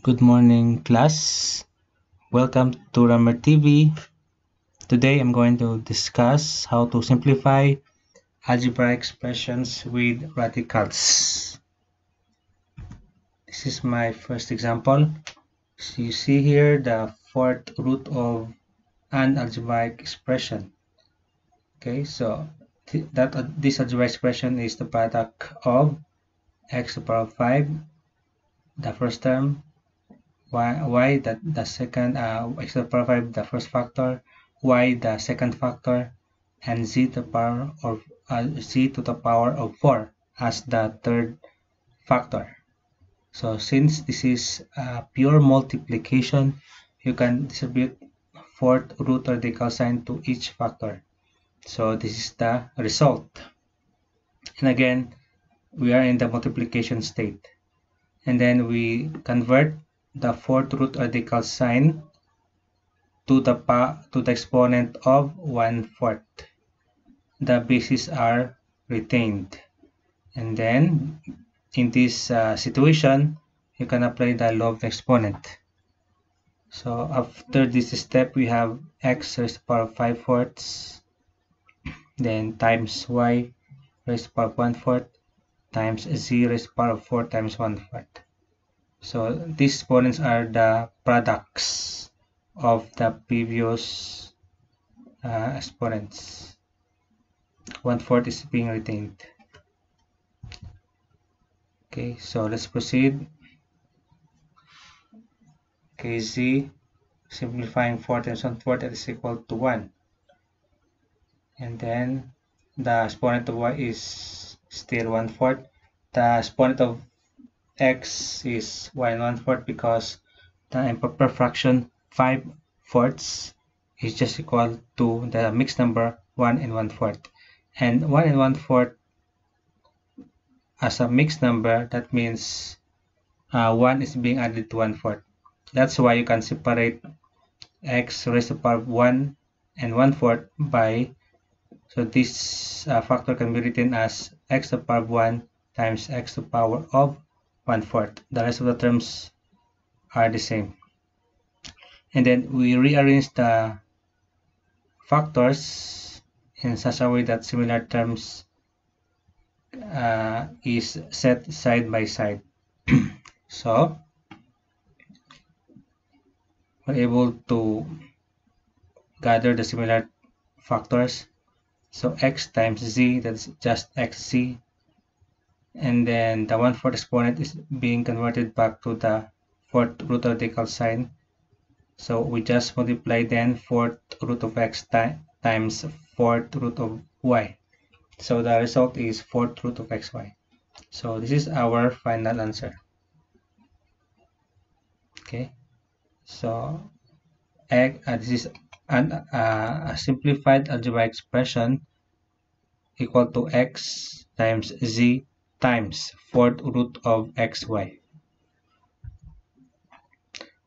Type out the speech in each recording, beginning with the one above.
Good morning, class. Welcome to Rammer TV. Today I'm going to discuss how to simplify algebraic expressions with radicals. This is my first example. So you see here the fourth root of an algebraic expression. Okay, so this algebraic expression is the product of x to the power of 5, the first term, y the second, x to the power of 5 the first factor, y the second factor, and z to the power of 4 as the third factor. So since this is pure multiplication, you can distribute fourth root radical sign to each factor. So this is the result. And again, we are in the multiplication state. And then we convert the fourth root radical sign to the exponent of 1/4. The bases are retained. And then in this situation, you can apply the law of the exponent. So after this step, we have x raised to the power of 5/4, then times y raised to the power of 1/4 times z raised to the power of 4 times 1/4. So these exponents are the products of the previous exponents. 1/4 is being retained. Okay, so let's proceed. Okay, z simplifying 4 times 1/4 that is equal to 1. And then the exponent of y is still 1/4. The exponent of x is y and 1/4 because the improper fraction 5/4 is just equal to the mixed number 1 and 1/4. And 1 and 1/4 as a mixed number, that means 1 is being added to 1/4. That's why you can separate x raised to the power of 1 and 1/4 by, so this factor can be written as x to the power of 1 times x to the power of 1/4. The rest of the terms are the same. And then we rearrange the factors in such a way that similar terms is set side by side. So we're able to gather the similar factors. So x times z, that's just xz. And then the 1/4 exponent is being converted back to the fourth root radical sign. So we just multiply then fourth root of x times fourth root of y. So the result is fourth root of xy. So this is our final answer. Okay, so this is a simplified algebraic expression equal to x times z times fourth root of xy.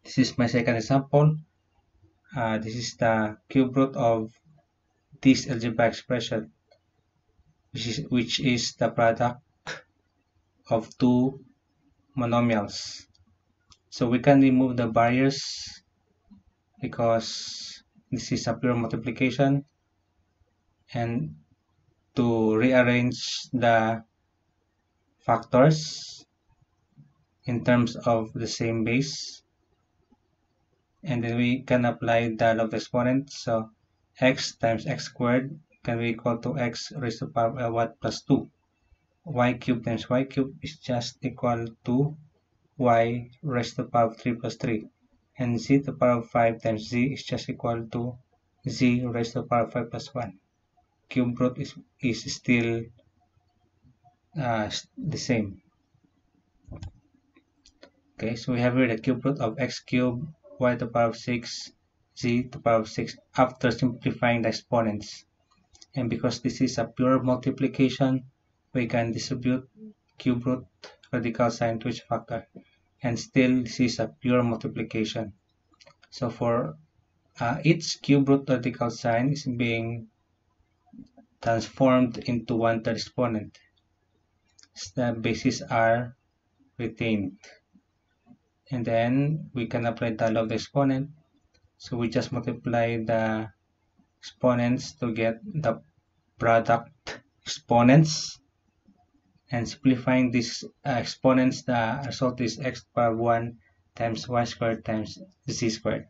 This is my second example. This is the cube root of this algebraic expression, which is the product of two monomials. So we can remove the barriers because this is a pure multiplication, and to rearrange the factors in terms of the same base, and then we can apply the law of the exponent. So x times x squared can be equal to x raised to the power of 1 plus 2. Y cubed times y cubed is just equal to y raised to the power of 3 plus 3. And z to the power of 5 times z is just equal to z raised to the power of 5 plus 1. Cube root is still the same. Okay, so we have here the cube root of x cubed, y to the power of 6, z to the power of 6 after simplifying the exponents. And because this is a pure multiplication, we can distribute cube root radical sign to each factor. And still, this is a pure multiplication. So for each cube root radical sign is being transformed into 1/3 exponent. The bases are retained. and then we can apply the law of the exponent. So we just multiply the exponents to get the product exponents, and simplifying these exponents, the result is x power 1 times y squared times z squared.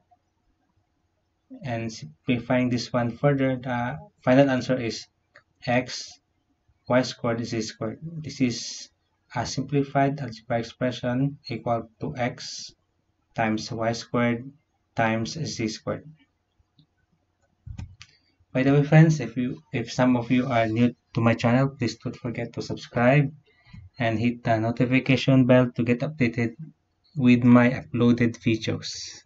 And simplifying this one further, the final answer is x y squared z squared. This is a simplified algebraic expression equal to x times y squared times z squared. By the way, friends, if some of you are new to my channel, please don't forget to subscribe and hit the notification bell to get updated with my uploaded videos.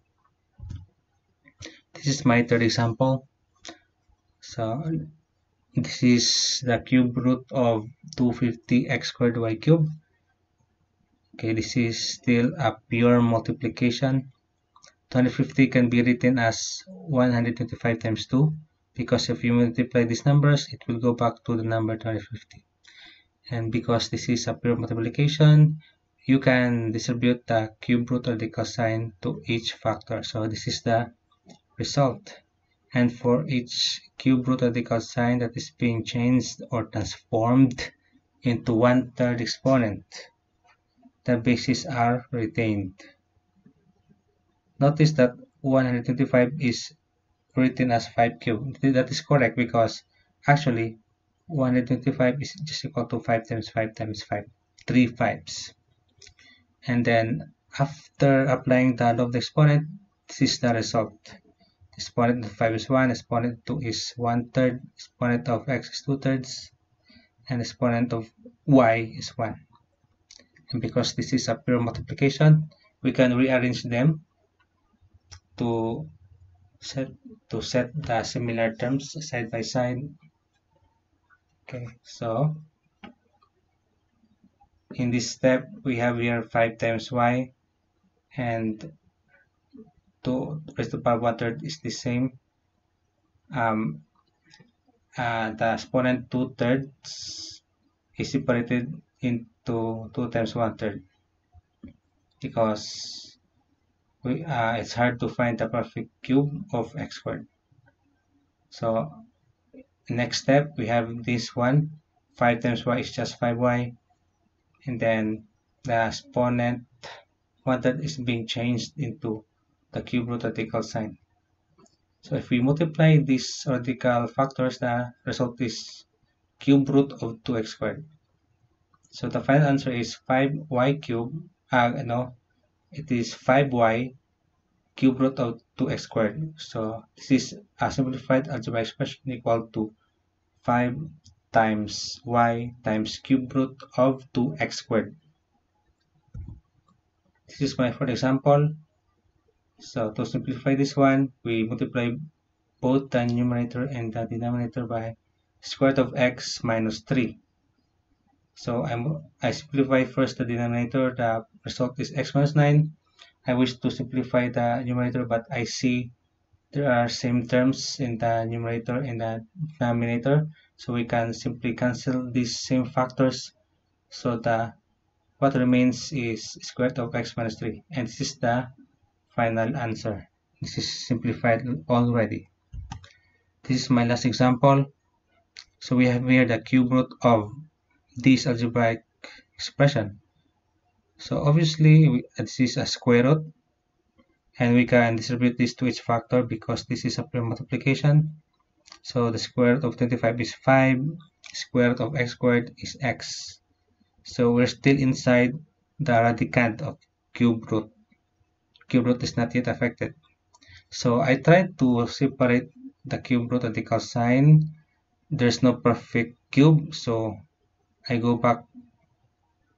This is my third example. So this is the cube root of 250 x squared y cubed. Okay, this is still a pure multiplication. 250 can be written as 125 times 2, because if you multiply these numbers, it will go back to the number 250. And because this is a pure multiplication, you can distribute the cube root radical sign to each factor. So this is the result. And for each cube root radical sign that is being changed or transformed into 1/3 exponent, the bases are retained. Notice that 125 is written as 5 cubed. That is correct because actually 125 is just equal to 5 times 5 times 5, 3 5s. And then after applying the law of the exponent, this is the result. Exponent of 5 is 1, exponent 2 is 1/3, exponent of x is 2/3, and exponent of y is 1. And because this is a pure multiplication, we can rearrange them to set the similar terms side by side. Okay, so in this step we have here 5 times y, and 2 raised to the power 1/3 is the same. The exponent 2/3 is separated into 2 times 1/3 because it's hard to find the perfect cube of x squared. So next step we have this one, 5 times y is just 5y, and then the exponent 1/3 is being changed into the cube root radical sign. So if we multiply these radical factors, the result is cube root of 2x squared. So the final answer is 5y cubed, it is 5y cube root of 2x squared. So this is a simplified algebraic expression equal to 5 times y times cube root of 2x squared. This is my fourth example. So to simplify this one, we multiply both the numerator and the denominator by square root of x minus 3. So I simplify first the denominator. The result is x minus 9. I wish to simplify the numerator, but I see there are same terms in the numerator and the denominator, so we can simply cancel these same factors. So what remains is square root of x minus 3, and this is the final answer. This is simplified already. This is my last example. So we have here the cube root of this algebraic expression. So obviously this is a square root, and we can distribute this to each factor because this is a pure multiplication. So the square root of 25 is 5, square root of x squared is x. So we're still inside the radicand of cube root. Cube root is not yet affected. So I tried to separate the cube root radical sign. There's no perfect cube, so I go back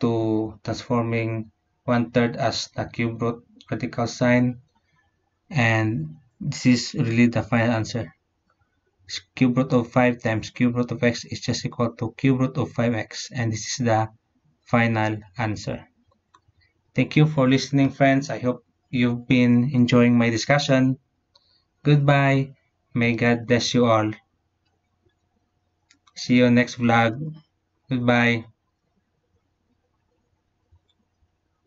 to transforming 1/3 as the cube root radical sign, and this is really the final answer. Cube root of 5 times cube root of x is just equal to cube root of 5x, and this is the final answer. Thank you for listening, friends. I hope you've been enjoying my discussion. Goodbye. May God bless you all. See you next vlog. Goodbye.